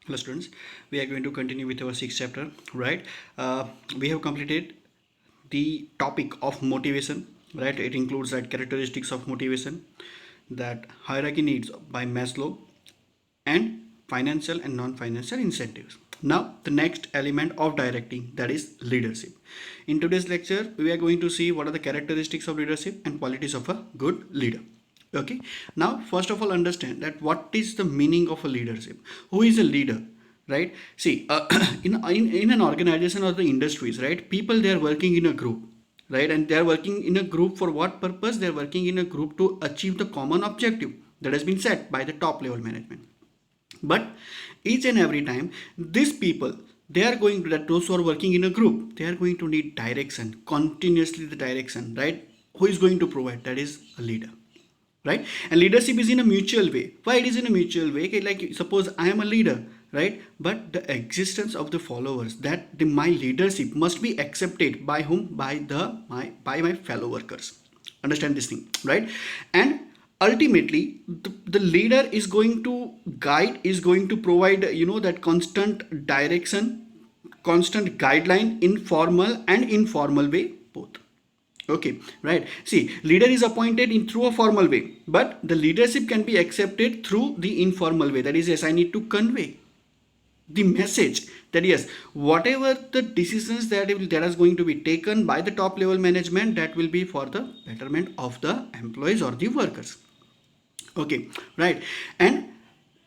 Hello students, we are going to continue with our sixth chapter, right? We have completed the topic of motivation, right? It includes that characteristics of motivation, that hierarchy needs by Maslow, and financial and non-financial incentives. Now the next element of directing, that is leadership. In today's lecture we are going to see what are the characteristics of leadership and qualities of a good leader. Okay, now first of all understand that what is the meaning of a leadership. Who is a leader, right? See, in an organization or the industries, right, people, they are working in a group, right, and they are working in a group for what purpose? They are working in a group to achieve the common objective that has been set by the top level management. But each and every time these people, they are going to, that those who are working in a group, they are going to need direction, continuously the direction, right? Who is going to provide? That is a leader, right? And leadership is in a mutual way. Why it is in a mutual way? Okay, like suppose I am a leader, right, but the existence of the followers, that my leadership must be accepted by whom? By my fellow workers. Understand this thing, right? And ultimately the leader is going to guide, is going to provide, that constant direction, constant guideline in formal and informal way both. Okay, right. See, leader is appointed in through a formal way, but the leadership can be accepted through the informal way. That is, yes, I need to convey the message that yes, whatever the decisions that is going to be taken by the top level management, that will be for the betterment of the employees or the workers. Okay, right. And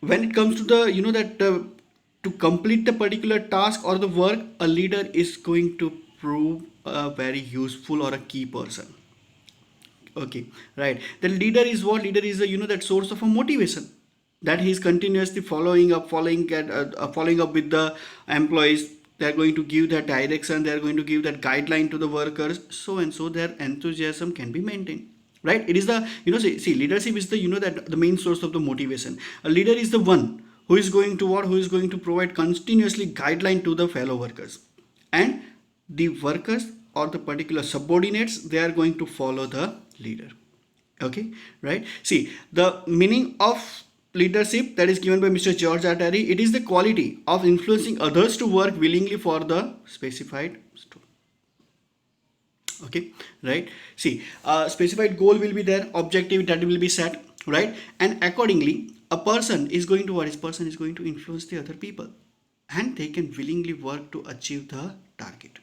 when it comes to the, that to complete the particular task or the work, a leader is going to prove a very useful or a key person. Okay, right. The leader is what? Leader is a, that source of a motivation, that he is continuously following up with the employees. They are going to give that direction, they are going to give that guideline to the workers, so and so their enthusiasm can be maintained, right? It is the, see, leadership is the, that the main source of the motivation. A leader is the one who is going to what? Who is going to provide continuously guideline to the fellow workers, and the workers or the particular subordinates, they are going to follow the leader. Okay, right. See, the meaning of leadership that is given by Mr. George R. Terry, it is the quality of influencing others to work willingly for the specified goal. Okay, right. See, specified goal will be there, objective that will be set, right, and accordingly a person is going to, what is person is going to influence the other people, and they can willingly work to achieve the target.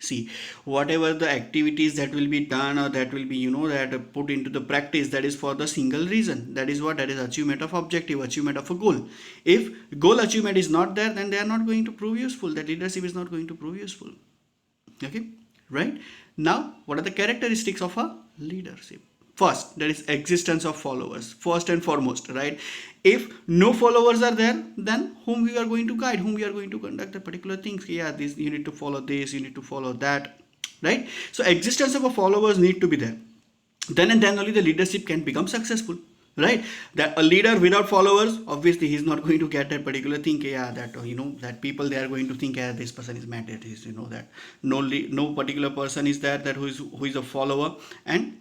See, whatever the activities that will be done or that will be, that put into the practice, that is for the single reason, that is what? That is achievement of objective, achievement of a goal. If goal achievement is not there, then they are not going to prove useful, that leadership is not going to prove useful. Okay, right. Now what are the characteristics of a leadership? First, there is existence of followers, first and foremost, right? If no followers are there, then whom we are going to guide, whom we are going to conduct the particular things? Yeah, this you need to follow, this you need to follow that, right? So existence of a followers need to be there, then and then only the leadership can become successful, right? That a leader without followers, obviously he's not going to get that particular thing. Yeah, that that people, they are going to think, yeah, this person is mad, that is, that no particular person is there that who is a follower, and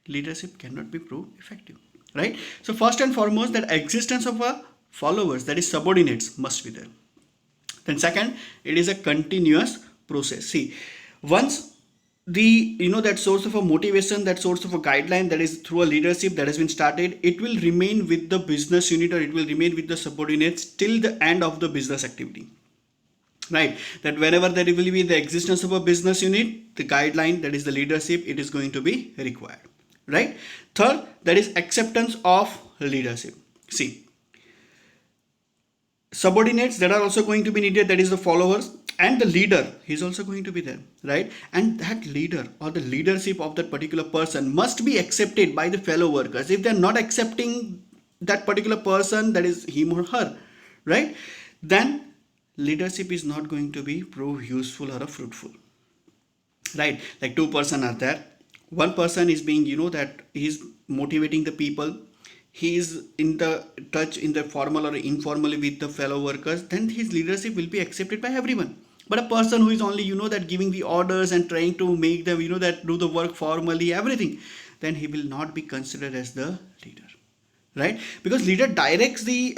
leadership cannot be proved effective, right? So first and foremost, that existence of a followers, that is subordinates, must be there. Then second, it is a continuous process. See, once the, that source of a motivation, that source of a guideline, that is through a leadership that has been started, it will remain with the business unit, or it will remain with the subordinates till the end of the business activity, right? That whenever there will be the existence of a business unit, the guideline, that is the leadership, it is going to be required, right? Third, that is acceptance of leadership. See, subordinates that are also going to be needed, that is the followers, and the leader, he is also going to be there, right? And that leader or the leadership of that particular person must be accepted by the fellow workers. If they are not accepting that particular person, that is him or her, right, then leadership is not going to be prove useful or fruitful, right? Like two person are there, one person is being, that he is motivating the people, he is in the touch in the formal or informally with the fellow workers, then his leadership will be accepted by everyone. But a person who is only, that giving the orders and trying to make them, that do the work formally, everything, then he will not be considered as the leader, right? Because leader directs the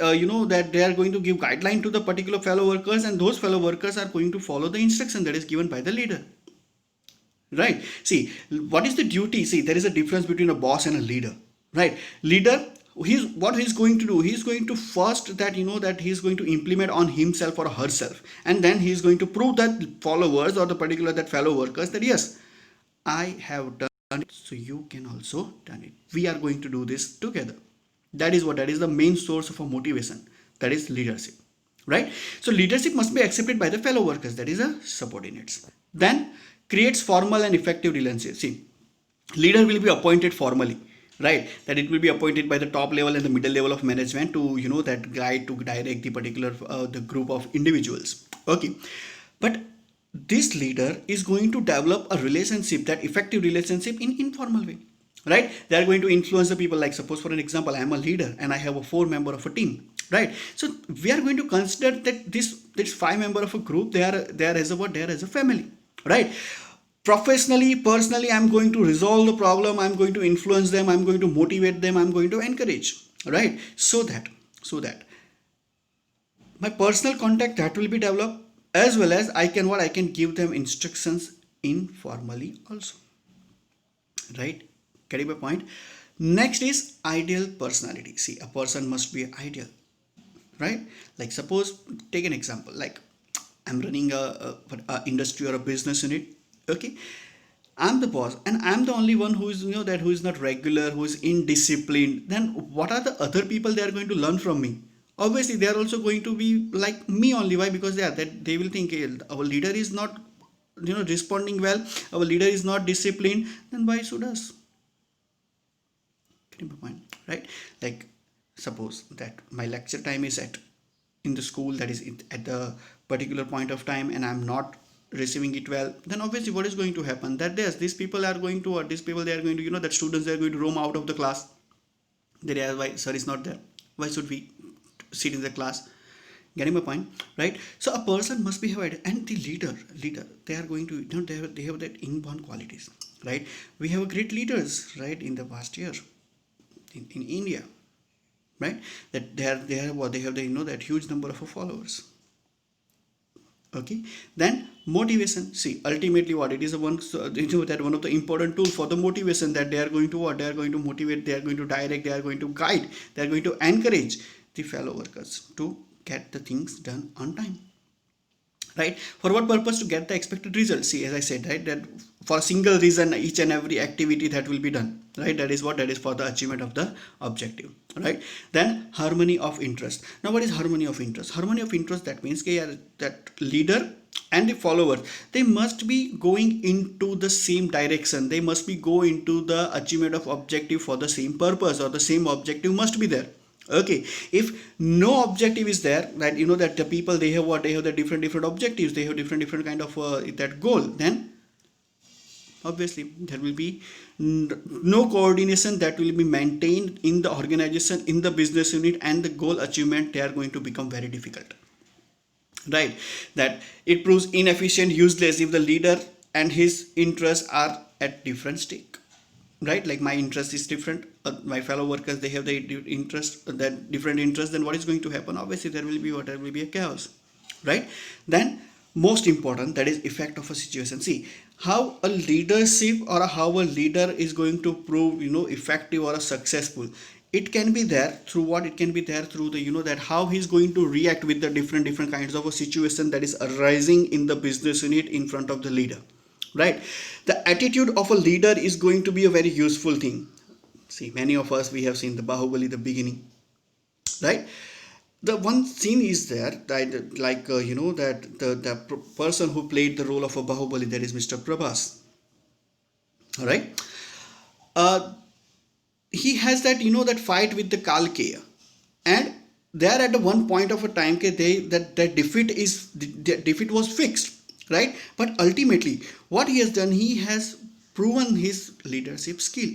that they are going to give guideline to the particular fellow workers, and those fellow workers are going to follow the instruction that is given by the leader, right? See, what is the duty? See, there is a difference between a boss and a leader, right? Leader, he's going to do, he's going to first that that he's going to implement on himself or herself, and then he's going to prove that followers or the particular that fellow workers that yes, I have done it, so you can also done it, we are going to do this together. That is the main source of a motivation, that is leadership, right? So leadership must be accepted by the fellow workers, that is a subordinates. Then creates formal and effective relationship. See, leader will be appointed formally, right? That it will be appointed by the top level and the middle level of management to that guide to direct the particular the group of individuals, okay? But this leader is going to develop a relationship, that effective relationship, in informal way, right? They are going to influence the people, like suppose for an example, I am a leader and I have a 4 member of a team, right? So we are going to consider that this 5 member of a group, they are as a what, they are as a family, right? Professionally, personally, I'm going to resolve the problem, I'm going to influence them, I'm going to motivate them, I'm going to encourage, right? So that my personal contact that will be developed, as well as I can give them instructions informally also, right? Getting my point? Next is ideal personality. See, a person must be ideal, right? Like suppose, take an example, like I'm running a industry or a business unit, okay? I'm the boss and I'm the only one who is that who is not regular, who is indisciplined. Then what are the other people they are going to learn from me? Obviously they are also going to be like me only. Why? Because they will think, "Hey, our leader is not responding well, our leader is not disciplined, then why should us?" Getting my point, right? Like suppose that my lecture time is at in the school, that is at the particular point of time, and I'm not receiving it well, then obviously what is going to happen, that there's these people are going to, or these people they are going to that students they are going to roam out of the class. They are, why sir is not there, why should we sit in the class? Getting my point, right? So a person must be have, and the leader they are going to they have that inborn qualities, right? We have great leaders, right, in the past year in India, right? That they are what they have the that huge number of followers, okay? Then motivation. See, ultimately what it is, a one so, that one of the important tool for the motivation, that they are going to what, they are going to motivate, they are going to direct, they are going to guide, they are going to encourage the fellow workers to get the things done on time, right? For what purpose? To get the expected result. See, as I said, right, that for a single reason each and every activity that will be done, right? That is what, that is for the achievement of the objective, right? Then harmony of interest. Now what is harmony of interest? Harmony of interest, that means that leader and the followers, they must be going into the same direction, they must be go into the achievement of objective for the same purpose, or the same objective must be there, okay? If no objective is there, that that the people they have what, they have the different objectives, they have different kind of that goal, then obviously there will be no coordination that will be maintained in the organization, in the business unit, and the goal achievement, they are going to become very difficult, right? That it proves inefficient, useless, if the leader and his interests are at different stake, right? Like my interest is different, my fellow workers they have the interest, that different interest, then what is going to happen? Obviously there will be what, there will be a chaos, right? Then most important, that is effect of a situation. See, how a leadership or how a leader is going to prove effective or a successful, it can be there through what, it can be there through the that how he's going to react with the different kinds of a situation that is arising in the business unit in front of the leader, right? The attitude of a leader is going to be a very useful thing. See, many of us, we have seen the Bahubali, the beginning, right? The one scene is there that like that the person who played the role of a Bahubali, that is Mr. Prabhas, all right? uh, he has that that fight with the Kalkeya, and there at the one point of a time, they that defeat is the defeat was fixed, right? But ultimately what he has done, he has proven his leadership skill,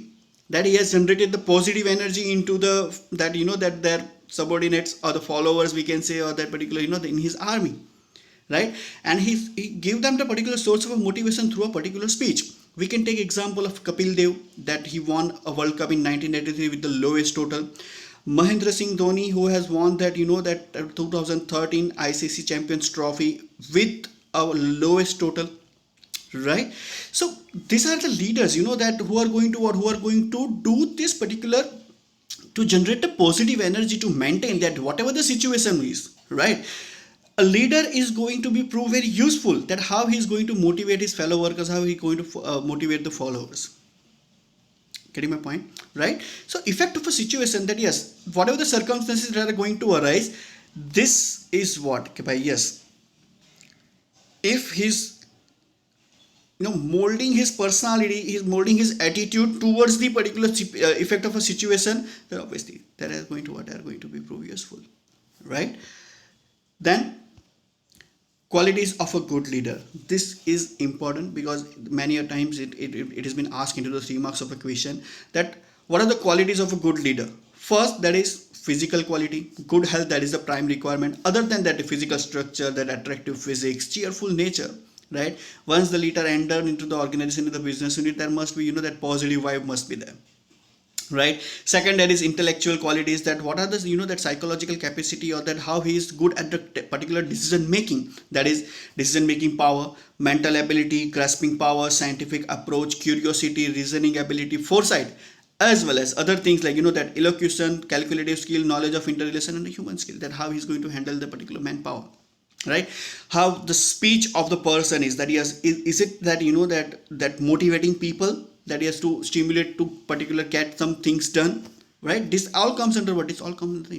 that he has generated the positive energy into the that that their subordinates or the followers, we can say, or that particular in his army, right? And he gave them the particular source of motivation through a particular speech. We can take example of Kapil Dev, that he won a World Cup in 1983 with the lowest total. Mahendra Singh Dhoni, who has won that, 2013 ICC Champions Trophy with a lowest total, right? So these are the leaders, that who are going to what, who are going to do this particular, to generate a positive energy, to maintain that whatever the situation is, right? A leader is going to be prove very useful, that how he is going to motivate his fellow workers, how he is going to motivate the followers. Getting my point, right? So effect of a situation, that yes, whatever the circumstances that are going to arise, this is what, okay, yes, if he's molding his personality, he's molding his attitude towards the particular effect of a situation, then obviously that is going to what are going to be prove useful, right? Then qualities of a good leader, this is important because many a times it has been asked into the 3 marks of a question, that what are the qualities of a good leader. First, that is physical quality, good health, that is the prime requirement. Other than that, the physical structure, that attractive physics, cheerful nature, right? Once the leader enter into the organization, into the business unit, there must be that positive vibe must be there, right? Second, there is intellectual qualities, that what are the that psychological capacity, or that how he is good at the particular decision making, that is decision making power, mental ability, grasping power, scientific approach, curiosity, reasoning ability, foresight, as well as other things like that elocution, calculative skill, knowledge of interrelation, and the human skill, that how he's going to handle the particular manpower, right? How the speech of the person is, that he has, is it that that motivating people, that he has to stimulate to particular get some things done, right? This all comes under what, this all comes under the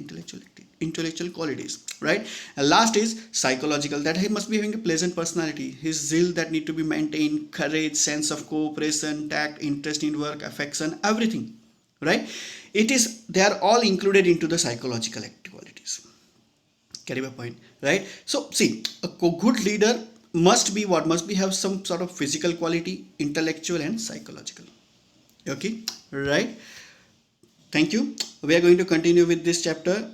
intellectual qualities, right? And last is psychological, that he must be having a pleasant personality, his zeal that need to be maintained, courage, sense of cooperation, tact, interest in work, affection, everything, right? It is, they are all included into the psychological qualities. Carry my point, right? So see, a good leader must be what, must be have some sort of physical quality, intellectual and psychological. Okay, right? Thank you. We are going to continue with this chapter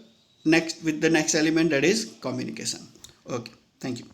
next, with the next element, that is communication. Okay, thank you.